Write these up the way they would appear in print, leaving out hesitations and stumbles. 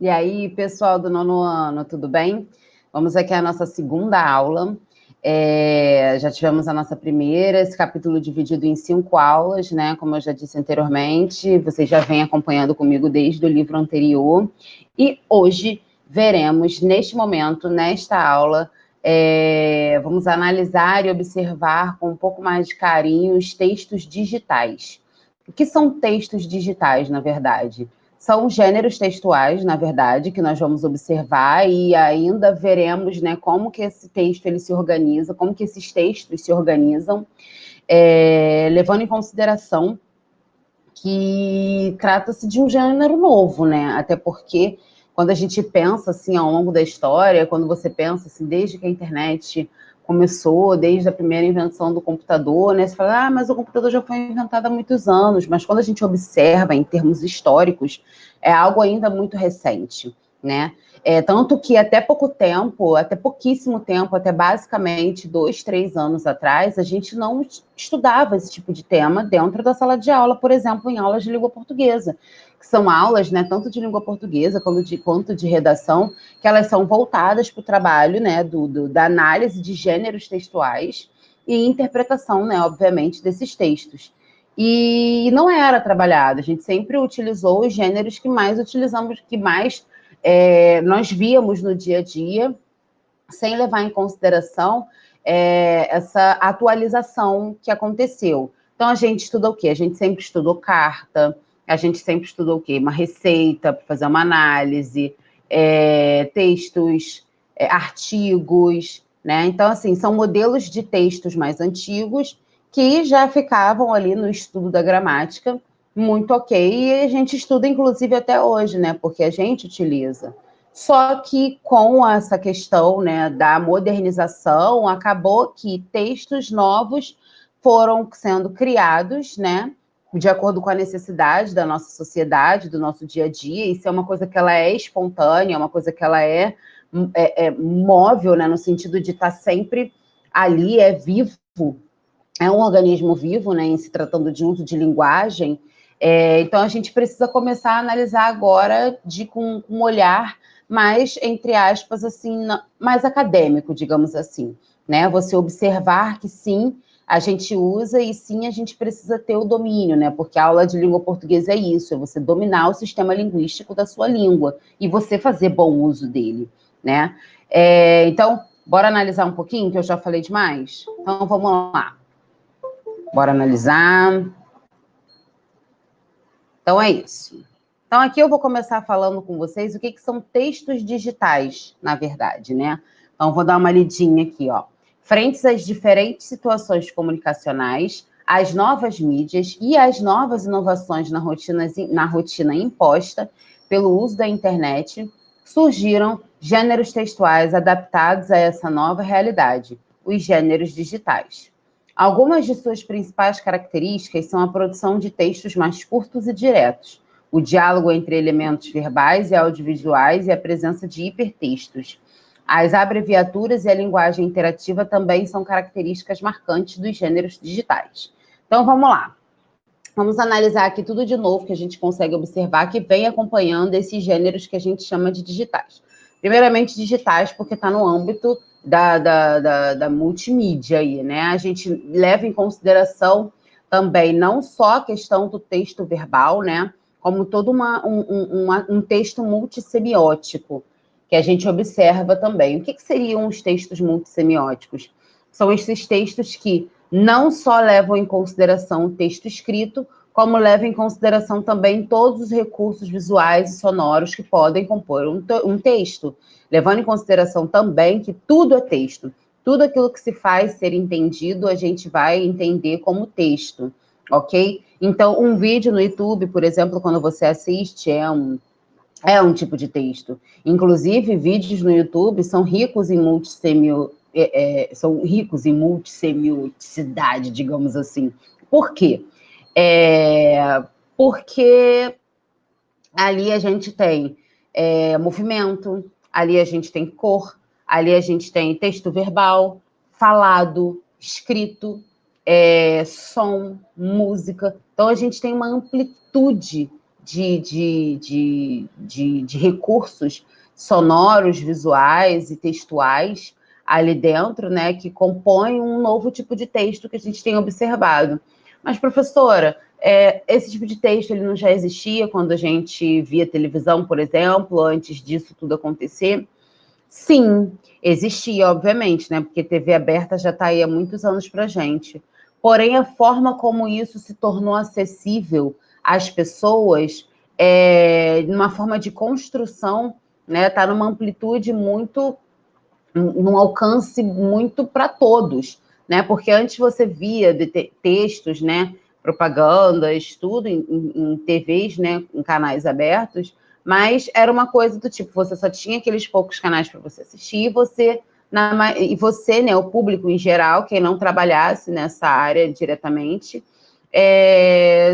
E aí, pessoal do nono ano, tudo bem? Vamos aqui à nossa segunda aula. Já tivemos a nossa primeira, esse capítulo dividido em 5 aulas, né? Como eu já disse anteriormente, vocês já vêm acompanhando comigo desde o livro anterior. E hoje veremos, neste momento, nesta aula, vamos analisar e observar com um pouco mais de carinho os textos digitais. O que são textos digitais, na verdade? São gêneros textuais, na verdade, que nós vamos observar e ainda veremos, né, como que esse texto ele se organiza, como que esses textos se organizam, levando em consideração que trata-se de um gênero novo, né? Até porque quando a gente pensa assim ao longo da história, quando você pensa assim, desde que a internet começou, desde a primeira invenção do computador, né? Você fala, mas o computador já foi inventado há muitos anos, mas quando a gente observa em termos históricos, é algo ainda muito recente, né? Tanto que até pouco tempo, até pouquíssimo tempo, até basicamente 2, 3 anos atrás, a gente não estudava esse tipo de tema dentro da sala de aula, por exemplo, em aulas de língua portuguesa, que são aulas, né, tanto de língua portuguesa quanto de redação, que elas são voltadas para o trabalho, né, da análise de gêneros textuais e interpretação, né, obviamente, desses textos. E não era trabalhado, a gente sempre utilizou os gêneros que mais utilizamos, que mais nós víamos no dia a dia, sem levar em consideração essa atualização que aconteceu. Então, a gente estuda o quê? A gente sempre estudou carta, a gente sempre estudou o quê? Uma receita para fazer uma análise, textos, artigos, né? Então, assim, são modelos de textos mais antigos que já ficavam ali no estudo da gramática muito ok, e a gente estuda, inclusive, até hoje, né? Porque a gente utiliza. Só que com essa questão, né, da modernização, acabou que textos novos foram sendo criados, né, de acordo com a necessidade da nossa sociedade, do nosso dia a dia. Isso é uma coisa que ela é espontânea, é uma coisa que ela é móvel, né, no sentido de estar sempre ali, é vivo, é um organismo vivo, né, em se tratando de uso de linguagem. Então, a gente precisa começar a analisar agora com um olhar mais, entre aspas, assim, mais acadêmico, digamos assim, né? Você observar que sim, a gente usa e sim, a gente precisa ter o domínio, né? Porque a aula de língua portuguesa é isso, é você dominar o sistema linguístico da sua língua e você fazer bom uso dele, né? Então, bora analisar um pouquinho, que eu já falei demais? Então, vamos lá. Bora analisar. Então, é isso. Então, aqui eu vou começar falando com vocês o que são textos digitais, na verdade, né? Então, vou dar uma lidinha aqui, ó. Frente às diferentes situações comunicacionais, às novas mídias e às novas inovações na rotina imposta pelo uso da internet, surgiram gêneros textuais adaptados a essa nova realidade, os gêneros digitais. Algumas de suas principais características são a produção de textos mais curtos e diretos, o diálogo entre elementos verbais e audiovisuais e a presença de hipertextos. As abreviaturas e a linguagem interativa também são características marcantes dos gêneros digitais. Então, vamos lá. Vamos analisar aqui tudo de novo que a gente consegue observar que vem acompanhando esses gêneros que a gente chama de digitais. Primeiramente, digitais, porque está no âmbito da multimídia aí, né? A gente leva em consideração também não só a questão do texto verbal, né? Como todo um texto multissemiótico, que a gente observa também. O que seriam os textos multissemióticos? São esses textos que não só levam em consideração o texto escrito, como levam em consideração também todos os recursos visuais e sonoros que podem compor um texto, levando em consideração também que tudo é texto. Tudo aquilo que se faz ser entendido, a gente vai entender como texto, ok? Então, um vídeo no YouTube, por exemplo, quando você assiste, é um tipo de texto. Inclusive, vídeos no YouTube são ricos em multissemioticidade, digamos assim. Por quê? Porque ali a gente tem movimento, ali a gente tem cor, ali a gente tem texto verbal, falado, escrito, som, música. Então, a gente tem uma amplitude de recursos sonoros, visuais e textuais ali dentro, né, que compõem um novo tipo de texto que a gente tem observado. Mas, professora, esse tipo de texto ele não já existia quando a gente via televisão, por exemplo, antes disso tudo acontecer? Sim, existia, obviamente, né? Porque TV aberta já está aí há muitos anos para a gente. Porém, a forma como isso se tornou acessível às pessoas numa forma de construção, né? Está numa amplitude muito, num alcance muito para todos, né? Porque antes você via textos, né? Propagandas, tudo em TVs, né? Em canais abertos, mas era uma coisa do tipo, você só tinha aqueles poucos canais para você assistir, e você, né, o público em geral, quem não trabalhasse nessa área diretamente,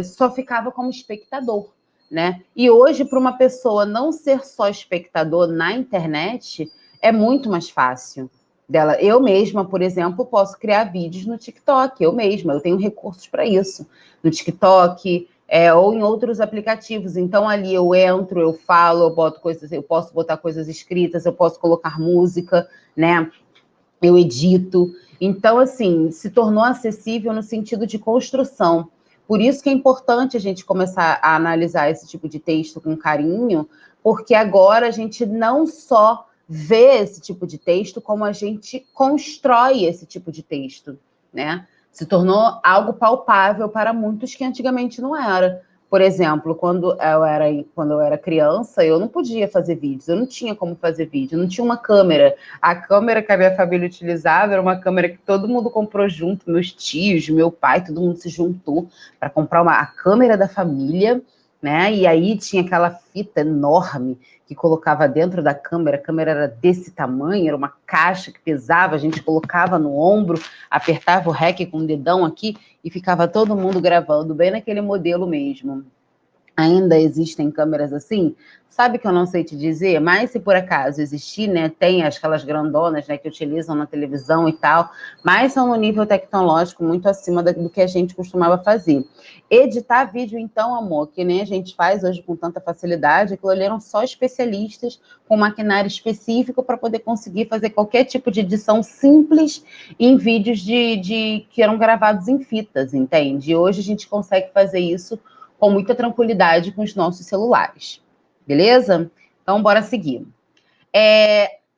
só ficava como espectador, né? E hoje, para uma pessoa não ser só espectador na internet, é muito mais fácil dela. Eu mesma, por exemplo, posso criar vídeos no TikTok, eu tenho recursos para isso, no TikTok, ou em outros aplicativos. Então, ali eu entro, eu falo, eu boto coisas, eu posso botar coisas escritas, eu posso colocar música, né? Eu edito. Então, assim, se tornou acessível no sentido de construção. Por isso que é importante a gente começar a analisar esse tipo de texto com carinho, porque agora a gente não só vê esse tipo de texto, como a gente constrói esse tipo de texto, né? Se tornou algo palpável para muitos que antigamente não era. Por exemplo, quando eu era criança, eu não podia fazer vídeos, eu não tinha como fazer vídeo, eu não tinha uma câmera. A câmera que a minha família utilizava era uma câmera que todo mundo comprou junto, meus tios, meu pai, todo mundo se juntou para comprar a câmera da família, né? E aí tinha aquela fita enorme que colocava dentro da câmera, a câmera era desse tamanho, era uma caixa que pesava, a gente colocava no ombro, apertava o REC com o dedão aqui e ficava todo mundo gravando, bem naquele modelo mesmo. Ainda existem câmeras assim? Sabe que eu não sei te dizer, mas se por acaso existir, né, tem aquelas grandonas, né, que utilizam na televisão e tal, mas são no nível tecnológico muito acima do que a gente costumava fazer. Editar vídeo, então, amor, que nem a gente faz hoje com tanta facilidade, aquilo ali eram só especialistas com maquinário específico para poder conseguir fazer qualquer tipo de edição simples em vídeos que eram gravados em fitas, entende? E hoje a gente consegue fazer isso com muita tranquilidade com os nossos celulares. Beleza? Então, bora seguir.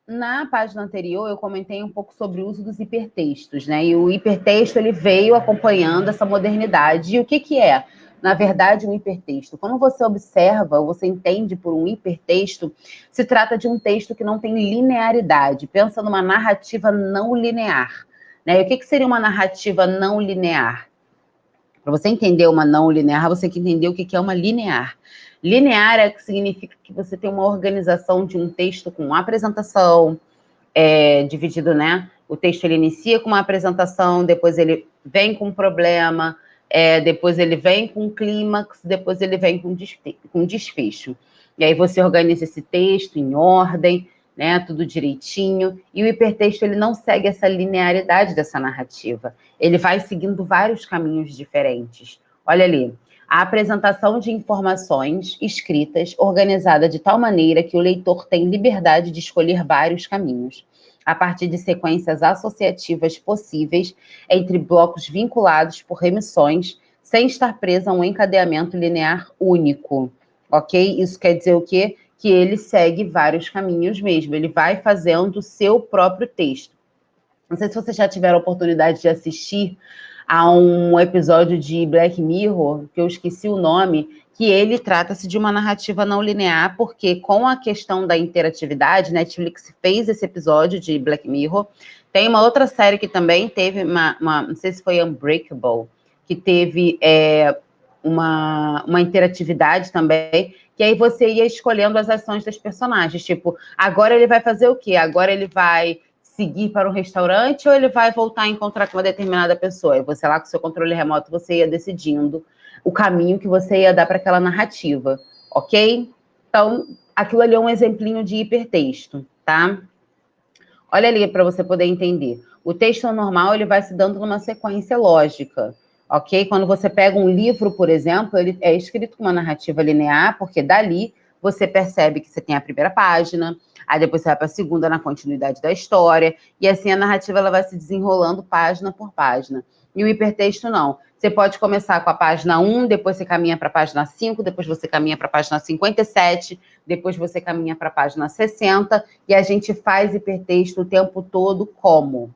Na página anterior, eu comentei um pouco sobre o uso dos hipertextos, né? E o hipertexto, ele veio acompanhando essa modernidade. E o que que é? Na verdade, um hipertexto. Quando você observa, você entende por um hipertexto, se trata de um texto que não tem linearidade. Pensa numa narrativa não linear, né? E o que que seria uma narrativa não linear? Para você entender uma não linear, você tem que entender o que é uma linear. Linear é que significa que você tem uma organização de um texto com uma apresentação, dividido, né? O texto ele inicia com uma apresentação, depois ele vem com um problema, depois ele vem com um clímax, depois ele vem com desfecho. E aí você organiza esse texto em ordem, né? Tudo direitinho. E o hipertexto ele não segue essa linearidade dessa narrativa. Ele vai seguindo vários caminhos diferentes. Olha ali. A apresentação de informações escritas, organizada de tal maneira que o leitor tem liberdade de escolher vários caminhos, a partir de sequências associativas possíveis entre blocos vinculados por remissões, sem estar presa a um encadeamento linear único. Ok? Isso quer dizer o quê? Que ele segue vários caminhos mesmo, ele vai fazendo o seu próprio texto. Não sei se vocês já tiveram a oportunidade de assistir a um episódio de Black Mirror, que eu esqueci o nome, que ele trata-se de uma narrativa não linear, porque com a questão da interatividade, Netflix fez esse episódio de Black Mirror. Tem uma outra série que também teve não sei se foi Unbreakable, que teve uma interatividade também, que aí você ia escolhendo as ações dos personagens, tipo, agora ele vai fazer o quê? Agora ele vai seguir para um restaurante ou ele vai voltar a encontrar com uma determinada pessoa? E você lá com o seu controle remoto, você ia decidindo o caminho que você ia dar para aquela narrativa, ok? Então, aquilo ali é um exemplinho de hipertexto, tá? Olha ali para você poder entender. O texto normal, ele vai se dando numa sequência lógica, ok? Quando você pega um livro, por exemplo, ele é escrito com uma narrativa linear, porque dali você percebe que você tem a primeira página, aí depois você vai para a segunda na continuidade da história, e assim a narrativa ela vai se desenrolando página por página. E o hipertexto não. Você pode começar com a página 1, depois você caminha para a página 5, depois você caminha para a página 57, depois você caminha para a página 60, e a gente faz hipertexto o tempo todo como?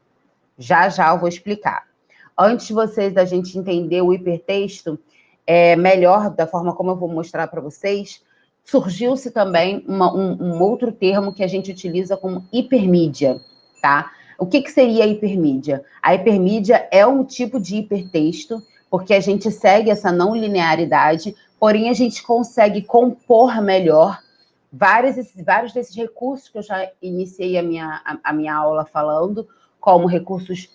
Já já eu vou explicar. Antes da gente entender o hipertexto melhor, da forma como eu vou mostrar para vocês, surgiu-se também um outro termo que a gente utiliza como hipermídia, tá? O que seria a hipermídia? A hipermídia é um tipo de hipertexto, porque a gente segue essa não linearidade, porém a gente consegue compor melhor vários desses recursos que eu já iniciei a minha aula falando, como recursos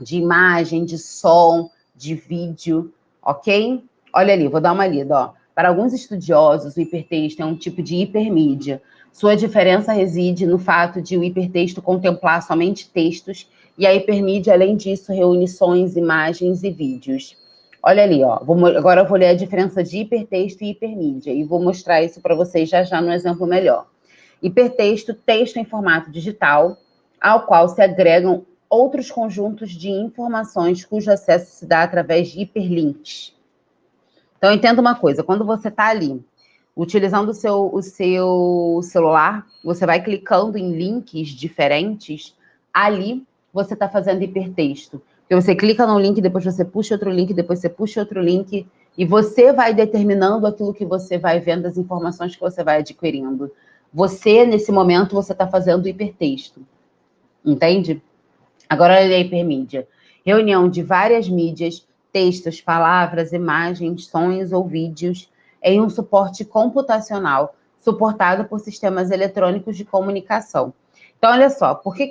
de imagem, de som, de vídeo, ok? Olha ali, vou dar uma lida, ó. Para alguns estudiosos, o hipertexto é um tipo de hipermídia. Sua diferença reside no fato de o hipertexto contemplar somente textos e a hipermídia, além disso, reúne sons, imagens e vídeos. Olha ali, ó. Agora eu vou ler a diferença de hipertexto e hipermídia e vou mostrar isso para vocês já já no exemplo melhor. Hipertexto, texto em formato digital, ao qual se agregam outros conjuntos de informações cujo acesso se dá através de hiperlinks. Então, entenda uma coisa, quando você está ali, utilizando o seu celular, você vai clicando em links diferentes, ali você está fazendo hipertexto. Porque você clica no link, depois você puxa outro link, depois você puxa outro link, e você vai determinando aquilo que você vai vendo, as informações que você vai adquirindo. Você, nesse momento, você está fazendo hipertexto. Entende? Agora, olha a hipermídia. Reunião de várias mídias, textos, palavras, imagens, sons ou vídeos em um suporte computacional suportado por sistemas eletrônicos de comunicação. Então, olha só, por que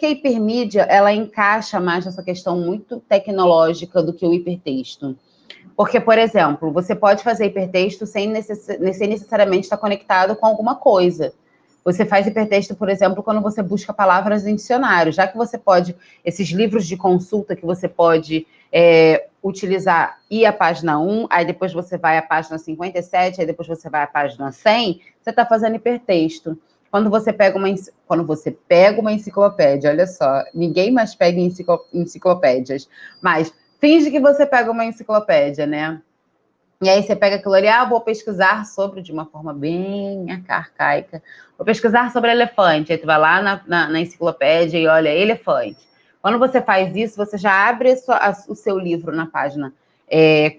a hipermídia ela encaixa mais nessa questão muito tecnológica do que o hipertexto? Porque, por exemplo, você pode fazer hipertexto sem necessariamente estar conectado com alguma coisa. Você faz hipertexto, por exemplo, quando você busca palavras em dicionário, já que você pode, esses livros de consulta que você pode utilizar, ir à página 1, aí depois você vai à página 57, aí depois você vai à página 100, você está fazendo hipertexto. Quando você pega uma enciclopédia, olha só, ninguém mais pega enciclopédias, mas finge que você pega uma enciclopédia, né? E aí você pega aquilo ali, vou pesquisar sobre, de uma forma bem arcaica, vou pesquisar sobre elefante. Aí tu vai lá na enciclopédia e olha, elefante. Quando você faz isso, você já abre o seu livro na página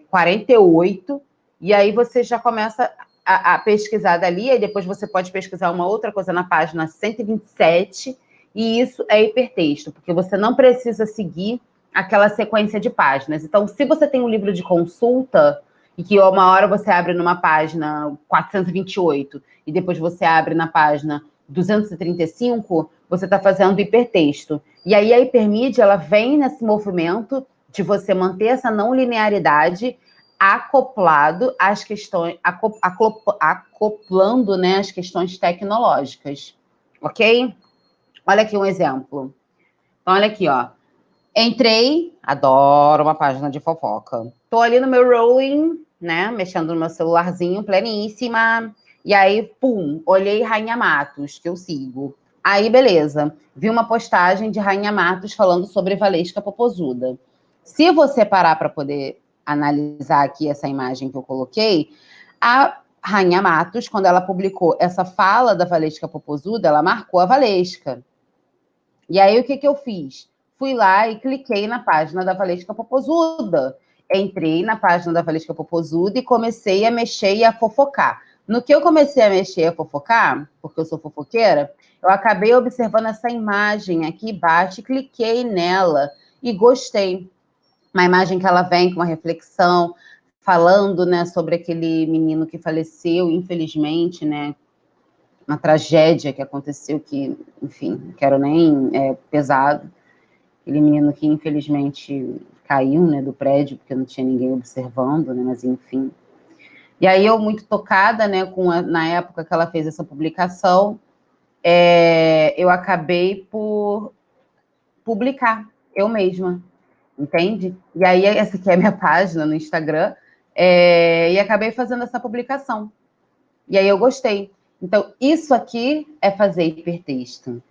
48, e aí você já começa a pesquisar dali, e depois você pode pesquisar uma outra coisa na página 127, e isso é hipertexto, porque você não precisa seguir aquela sequência de páginas. Então, se você tem um livro de consulta, e que uma hora você abre numa página 428 e depois você abre na página 235, você está fazendo hipertexto. E aí a hipermídia, ela vem nesse movimento de você manter essa não linearidade acoplado às questões, acoplando, né, as questões tecnológicas. Ok? Olha aqui um exemplo. Então, olha aqui, ó. Entrei, adoro uma página de fofoca. Tô ali no meu rolling, né? Mexendo no meu celularzinho, pleníssima. E aí, pum, olhei Rainha Matos, que eu sigo. Aí, beleza. Vi uma postagem de Rainha Matos falando sobre Valesca Popozuda. Se você parar para poder analisar aqui essa imagem que eu coloquei, a Rainha Matos, quando ela publicou essa fala da Valesca Popozuda, ela marcou a Valesca. E aí, o que eu fiz? Fui lá e cliquei na página da Valesca Popozuda. Entrei na página da Valesca Popozuda e comecei a mexer e a fofocar. No que eu comecei a mexer e a fofocar, porque eu sou fofoqueira, eu acabei observando essa imagem aqui embaixo, cliquei nela e gostei. Uma imagem que ela vem com uma reflexão, falando, né, sobre aquele menino que faleceu, infelizmente, né, uma tragédia que aconteceu que, enfim, não quero nem pesado. Aquele menino que, infelizmente, caiu, né, do prédio, porque não tinha ninguém observando, né, mas enfim. E aí eu, muito tocada, né, na época que ela fez essa publicação, eu acabei por publicar, eu mesma. entende? E aí, essa aqui é a minha página no Instagram, e acabei fazendo essa publicação. E aí eu gostei. Então, isso aqui é fazer hipertexto.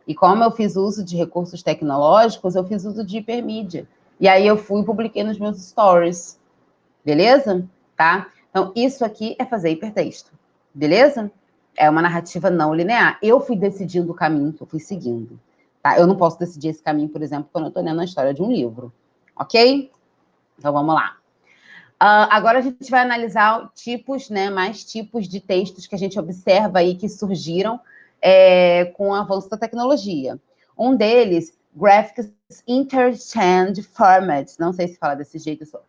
E como eu fiz uso de recursos tecnológicos, eu fiz uso de hipermídia. E aí eu fui e publiquei nos meus stories. Beleza? Tá? Então, isso aqui é fazer hipertexto. Beleza? É uma narrativa não linear. Eu fui decidindo o caminho que eu fui seguindo. Tá? Eu não posso decidir esse caminho, por exemplo, quando eu estou lendo a história de um livro. Ok? Então, vamos lá. Agora a gente vai analisar tipos, né, mais tipos de textos que a gente observa aí que surgiram com o avanço da tecnologia. Um deles, Graphics Interchange Formats, não sei se fala desse jeito, eu sou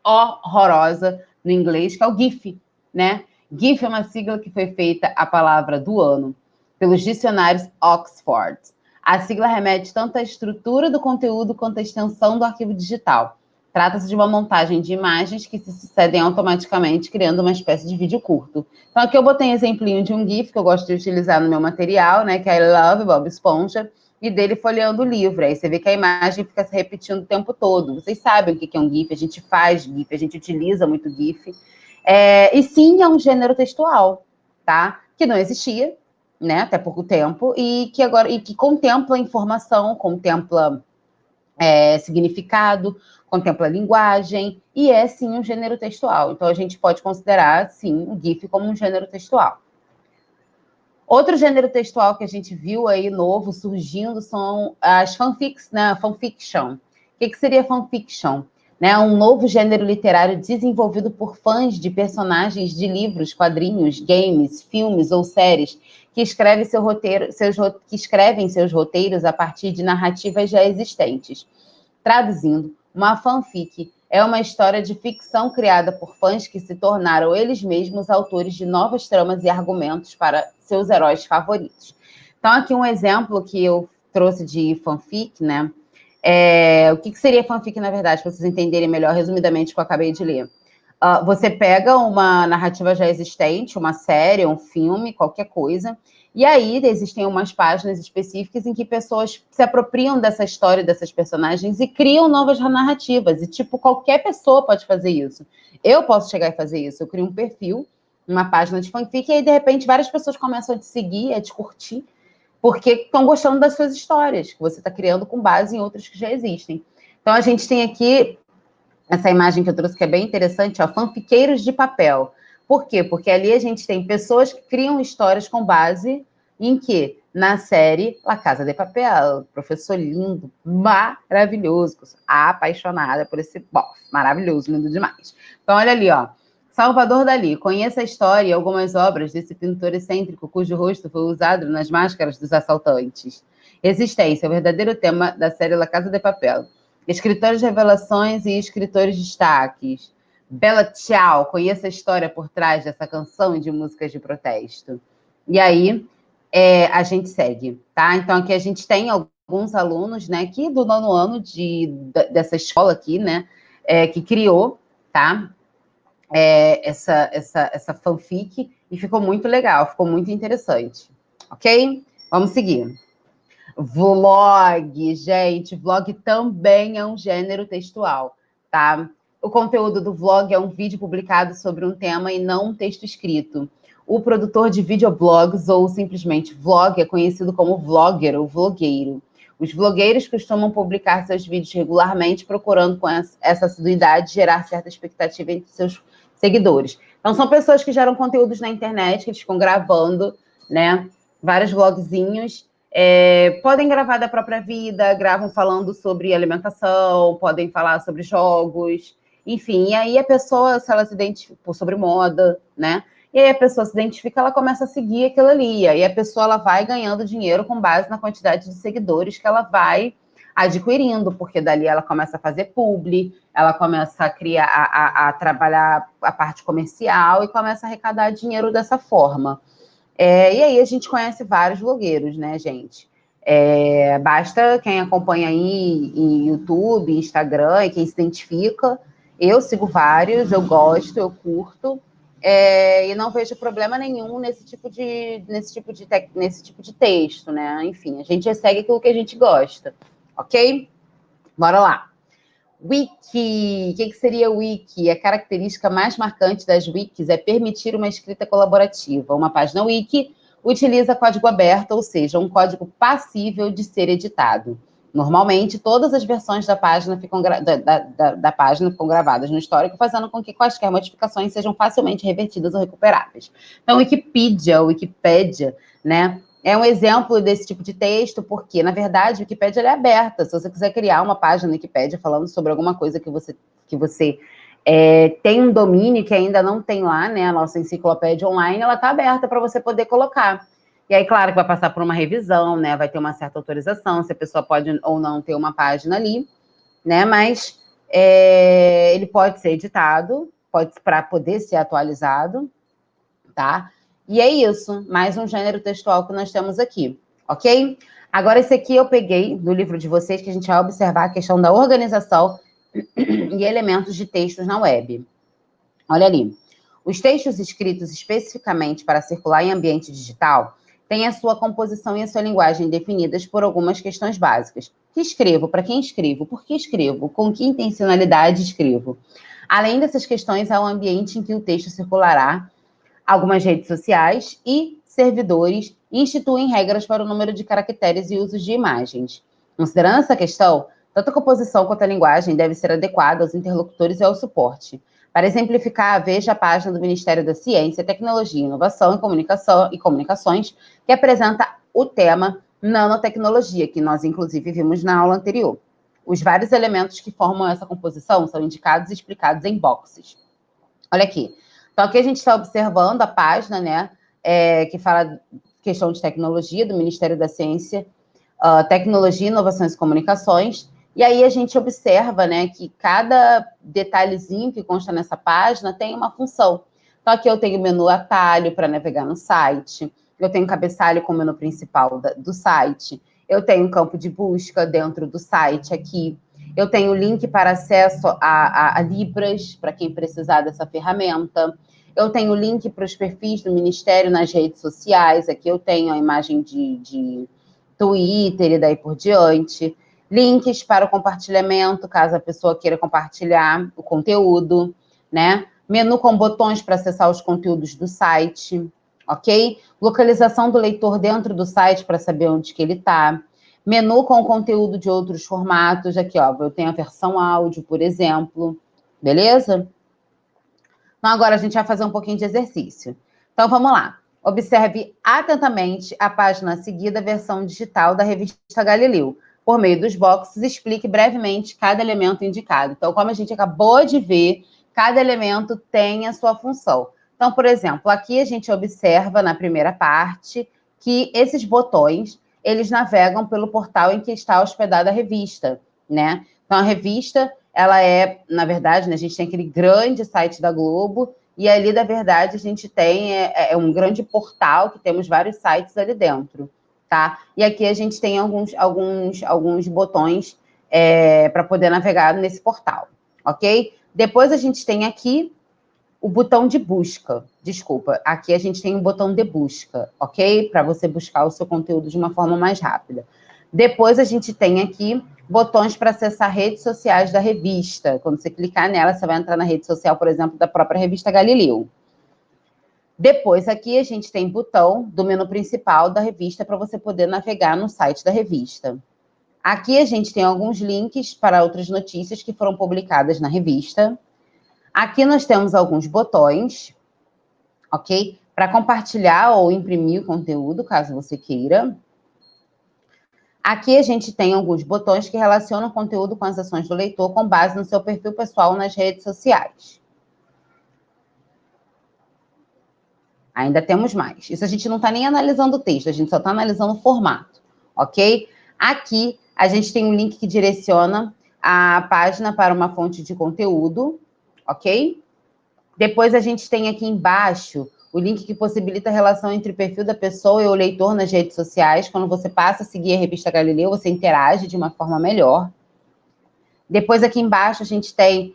horrorosa no inglês, que é o GIF, né? GIF é uma sigla que foi feita a palavra do ano pelos dicionários Oxford. A sigla remete tanto à estrutura do conteúdo quanto à extensão do arquivo digital. Trata-se de uma montagem de imagens que se sucedem automaticamente, criando uma espécie de vídeo curto. Então, aqui eu botei um exemplinho de um GIF que eu gosto de utilizar no meu material, né? Que é I Love Bob Esponja, e dele folheando o livro. Aí você vê que a imagem fica se repetindo o tempo todo. Vocês sabem o que é um GIF, a gente faz GIF, a gente utiliza muito GIF. E sim, é um gênero textual, tá? Que não existia, né, até pouco tempo, e que agora contempla informação, contempla significado, contempla linguagem, e é sim um gênero textual. Então a gente pode considerar, sim, o GIF como um gênero textual. Outro gênero textual que a gente viu aí novo surgindo são as fanfics, né? Fanfiction. O que seria fanfiction? Né? Um novo gênero literário desenvolvido por fãs de personagens de livros, quadrinhos, games, filmes ou séries que escrevem seus roteiros a partir de narrativas já existentes. Traduzindo, uma fanfic é uma história de ficção criada por fãs que se tornaram eles mesmos autores de novas tramas e argumentos para seus heróis favoritos. Então, aqui um exemplo que eu trouxe de fanfic, né? O que seria fanfic, na verdade, para vocês entenderem melhor, resumidamente, o que eu acabei de ler? Você pega uma narrativa já existente, uma série, um filme, qualquer coisa, e aí existem umas páginas específicas em que pessoas se apropriam dessa história, dessas personagens e criam novas narrativas. E, tipo, qualquer pessoa pode fazer isso. Eu posso chegar e fazer isso. Eu crio um perfil, uma página de fanfic, e aí, de repente, várias pessoas começam a te seguir, a te curtir, porque estão gostando das suas histórias, que você está criando com base em outras que já existem. Então, a gente tem aqui essa imagem que eu trouxe que é bem interessante, ó, fanfiqueiros de papel. Por quê? Porque ali a gente tem pessoas que criam histórias com base em quê? Na série La Casa de Papel. Professor lindo, maravilhoso. Apaixonada por esse bof. Maravilhoso, lindo demais. Então, olha ali, ó. Salvador Dalí. Conheça a história e algumas obras desse pintor excêntrico cujo rosto foi usado nas máscaras dos assaltantes. Existência, o verdadeiro tema da série La Casa de Papel. Escritores de revelações e escritores de destaques. Bela Tchau, conheça a história por trás dessa canção de músicas de protesto. E aí, a gente segue, tá? Então, aqui a gente tem alguns alunos, né, aqui do 9º ano dessa escola aqui, né, que criou, tá? Essa fanfic, e ficou muito legal, ficou muito interessante. Ok? Vamos seguir. Vlog, gente, vlog também é um gênero textual, tá? O conteúdo do vlog é um vídeo publicado sobre um tema e não um texto escrito. O produtor de videoblogs ou simplesmente vlog é conhecido como vlogger ou vlogueiro. Os vlogueiros costumam publicar seus vídeos regularmente, procurando com essa assiduidade gerar certa expectativa entre seus seguidores. Então, são pessoas que geram conteúdos na internet, que eles ficam gravando, né, vários vlogzinhos. Podem gravar da própria vida, gravam falando sobre alimentação, podem falar sobre jogos, enfim. E aí a pessoa, se ela se identifica sobre moda, né? E aí a pessoa se identifica, ela começa a seguir aquilo ali. E aí a pessoa ela vai ganhando dinheiro com base na quantidade de seguidores que ela vai adquirindo, porque dali ela começa a fazer publi, ela começa a criar, a trabalhar a parte comercial e começa a arrecadar dinheiro dessa forma. E aí a gente conhece vários blogueiros, né, gente? Basta quem acompanha aí em YouTube, Instagram, e quem se identifica. Eu sigo vários, eu gosto, eu curto, e não vejo problema nenhum nesse tipo de texto, né? Enfim, a gente segue aquilo que a gente gosta, ok? Bora lá. Wiki. O que seria wiki? A característica mais marcante das wikis é permitir uma escrita colaborativa. Uma página wiki utiliza código aberto, ou seja, um código passível de ser editado. Normalmente, todas as versões da página da página ficam gravadas no histórico, fazendo com que quaisquer modificações sejam facilmente revertidas ou recuperáveis. Então, Wikipédia, né, é um exemplo desse tipo de texto, porque, na verdade, a Wikipédia é aberta. Se você quiser criar uma página na Wikipédia falando sobre alguma coisa que você tem um domínio que ainda não tem lá, né, a nossa enciclopédia online, ela está aberta para você poder colocar. E aí, claro que vai passar por uma revisão, né, vai ter uma certa autorização, se a pessoa pode ou não ter uma página ali, né, mas ele pode ser editado, para poder ser atualizado, tá? E é isso, mais um gênero textual que nós temos aqui, ok? Agora, esse aqui eu peguei do livro de vocês, que a gente vai observar a questão da organização e elementos de textos na web. Olha ali. Os textos escritos especificamente para circular em ambiente digital têm a sua composição e a sua linguagem definidas por algumas questões básicas. O que escrevo? Para quem escrevo? Por que escrevo? Com que intencionalidade escrevo? Além dessas questões, há um ambiente em que o texto circulará. Algumas redes sociais e servidores instituem regras para o número de caracteres e usos de imagens. Considerando essa questão, tanto a composição quanto a linguagem devem ser adequadas aos interlocutores e ao suporte. Para exemplificar, veja a página do Ministério da Ciência, Tecnologia, Inovação e Comunicações, que apresenta o tema nanotecnologia, que nós, inclusive, vimos na aula anterior. Os vários elementos que formam essa composição são indicados e explicados em boxes. Olha aqui. Então, aqui a gente está observando a página, né, que fala questão de tecnologia, do Ministério da Ciência, Tecnologia, Inovações e Comunicações. E aí a gente observa, né, que cada detalhezinho que consta nessa página tem uma função. Então, aqui eu tenho o menu atalho para navegar no site, eu tenho cabeçalho com o menu principal do site, eu tenho um campo de busca dentro do site aqui, eu tenho link para acesso a Libras, para quem precisar dessa ferramenta. Eu tenho link para os perfis do Ministério nas redes sociais. Aqui eu tenho a imagem de Twitter e daí por diante. Links para o compartilhamento, caso a pessoa queira compartilhar o conteúdo, né? Menu com botões para acessar os conteúdos do site, ok? Localização do leitor dentro do site para saber onde que ele está. Menu com conteúdo de outros formatos. Aqui, ó, eu tenho a versão áudio, por exemplo. Beleza? Então, agora a gente vai fazer um pouquinho de exercício. Então, vamos lá. Observe atentamente a página a seguir da versão digital da revista Galileu. Por meio dos boxes, explique brevemente cada elemento indicado. Então, como a gente acabou de ver, cada elemento tem a sua função. Então, por exemplo, aqui a gente observa na primeira parte que esses botões eles navegam pelo portal em que está hospedada a revista, né? Então, a revista, ela na verdade, né, a gente tem aquele grande site da Globo, e ali, na verdade, a gente tem um grande portal que temos vários sites ali dentro, tá? E aqui a gente tem alguns botões para poder navegar nesse portal, ok? Depois a gente tem aqui o botão de busca. Desculpa, aqui a gente tem um botão de busca, ok? Para você buscar o seu conteúdo de uma forma mais rápida. Depois a gente tem aqui botões para acessar redes sociais da revista. Quando você clicar nela, você vai entrar na rede social, por exemplo, da própria revista Galileu. Depois aqui a gente tem botão do menu principal da revista para você poder navegar no site da revista. Aqui a gente tem alguns links para outras notícias que foram publicadas na revista. Aqui nós temos alguns botões, ok? Para compartilhar ou imprimir o conteúdo, caso você queira. Aqui a gente tem alguns botões que relacionam o conteúdo com as ações do leitor com base no seu perfil pessoal nas redes sociais. Ainda temos mais. Isso a gente não está nem analisando o texto, a gente só está analisando o formato, ok? Aqui a gente tem um link que direciona a página para uma fonte de conteúdo, ok? Depois a gente tem aqui embaixo o link que possibilita a relação entre o perfil da pessoa e o leitor nas redes sociais. Quando você passa a seguir a revista Galileu, você interage de uma forma melhor. Depois aqui embaixo a gente tem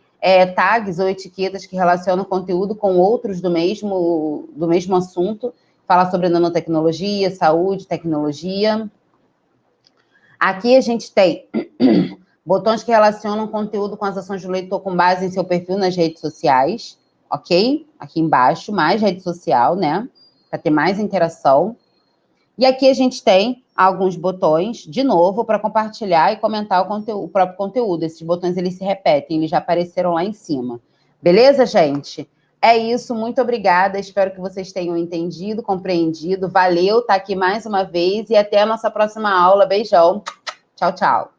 tags ou etiquetas que relacionam o conteúdo com outros do mesmo assunto. Fala sobre nanotecnologia, saúde, tecnologia. Aqui a gente tem Botões que relacionam conteúdo com as ações do leitor com base em seu perfil nas redes sociais, ok? Aqui embaixo, mais rede social, né? Para ter mais interação. E aqui a gente tem alguns botões, de novo, para compartilhar e comentar o próprio conteúdo. Esses botões, eles se repetem, eles já apareceram lá em cima. Beleza, gente? É isso, muito obrigada. Espero que vocês tenham entendido, compreendido. Valeu, tá aqui mais uma vez e até a nossa próxima aula. Beijão. Tchau, tchau.